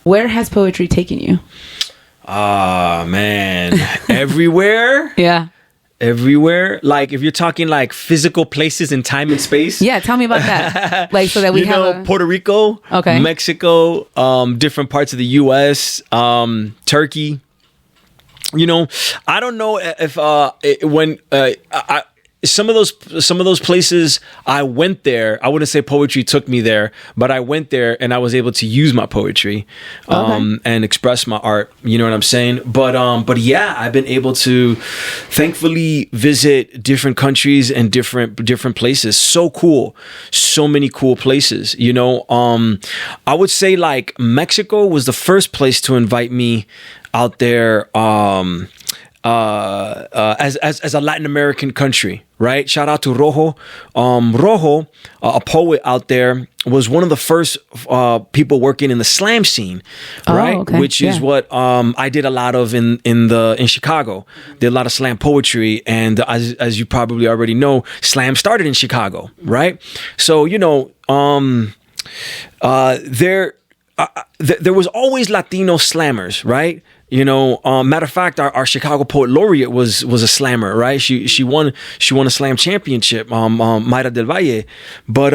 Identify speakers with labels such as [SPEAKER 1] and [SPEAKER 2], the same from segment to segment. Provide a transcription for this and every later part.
[SPEAKER 1] Where has poetry taken you?
[SPEAKER 2] Man, everywhere.
[SPEAKER 1] Yeah.
[SPEAKER 2] Everywhere. Like if you're talking like physical places in time and space.
[SPEAKER 1] Yeah, tell me about that. Like so that we have
[SPEAKER 2] Puerto Rico,
[SPEAKER 1] okay,
[SPEAKER 2] Mexico, different parts of the US, Turkey. You know, I don't know if some of those places I went there, I wouldn't say poetry took me there, but I went there and I was able to use my poetry and express my art. You know what I'm saying? But yeah, I've been able to thankfully visit different countries and different places. So cool. So many cool places, you know. I would say like Mexico was the first place to invite me out there as a Latin American country, right? Shout out to Rojo. Rojo, a poet out there, was one of the first people working in the slam scene, right?
[SPEAKER 1] Okay.
[SPEAKER 2] Which is what I did a lot of in Chicago. Did a lot of slam poetry, and as you probably already know, slam started in Chicago, right? So you know, there was always Latino slammers, right? You know, matter of fact, our Chicago poet laureate was a slammer, right? She won a slam championship, Mayra del Valle, but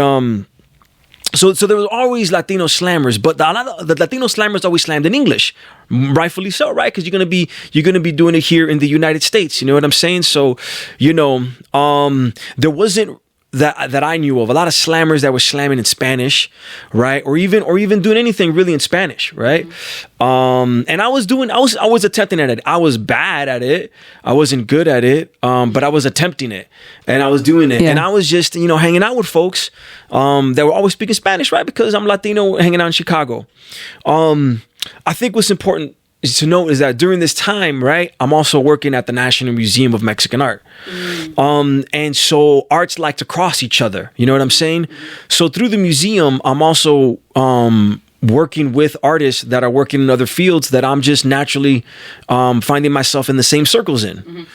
[SPEAKER 2] so there was always Latino slammers, but the Latino slammers always slammed in English, rightfully so, right? Because you're gonna be doing it here in the United States. You know what I'm saying? So, you know, there wasn't that I knew of a lot of slammers that were slamming in Spanish, right? Or even doing anything really in Spanish, right? And I was attempting at it. I was bad at it. I wasn't good at it. But I was attempting it and I was doing it. Yeah. And I was just, you know, hanging out with folks that were always speaking Spanish, right? Because I'm Latino hanging out in Chicago. I think what's important to note is that during this time, right, I'm also working at the National Museum of Mexican Art. And so arts like to cross each other. You know what I'm saying? So through the museum, I'm also working with artists that are working in other fields that I'm just naturally finding myself in the same circles in.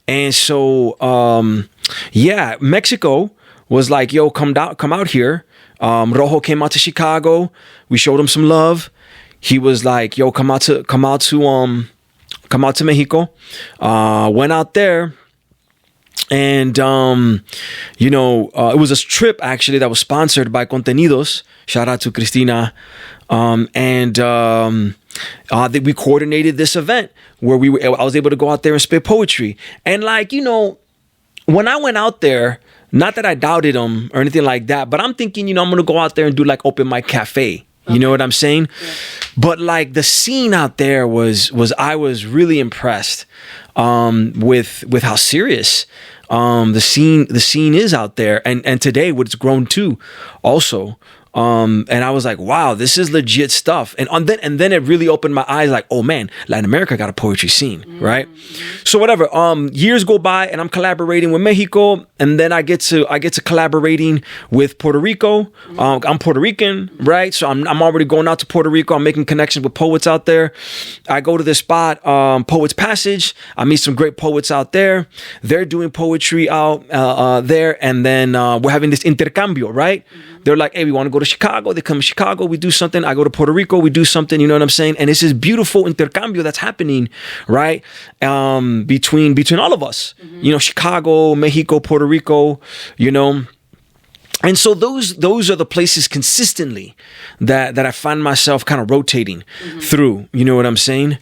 [SPEAKER 2] And so, yeah, Mexico was like, yo, come out here. Rojo came out to Chicago. We showed him some love. He was like, yo, come out to Mexico. Went out there. And, you know, it was a trip actually that was sponsored by Contenidos. Shout out to Christina. And we coordinated this event where I was able to go out there and spit poetry. And like, you know, when I went out there, not that I doubted him or anything like that, but I'm thinking, you know, I'm going to go out there and do like open mic cafe. You know what I'm saying? Yeah. But like the scene out there was I was really impressed with how serious the scene is out there, and today what it's grown to also. And I was like, wow, this is legit stuff. And then it really opened my eyes like, oh man, Latin America got a poetry scene, right? So whatever, years go by and I'm collaborating with Mexico, and then I get to collaborating with Puerto Rico. I'm Puerto Rican, right? So I'm already going out to Puerto Rico. I'm making connections with poets out there. I go to this spot, Poets Passage. I meet some great poets out there. They're doing poetry out there, and then we're having this intercambio, right? They're like, hey, we want to go to Chicago. They come to Chicago, we do something. I go to Puerto Rico, we do something. You know what I'm saying? And it's this beautiful intercambio that's happening, right? Between all of us. You know, Chicago, Mexico, Puerto Rico, you know. And so those are the places consistently that I find myself kind of rotating through. You know what I'm saying?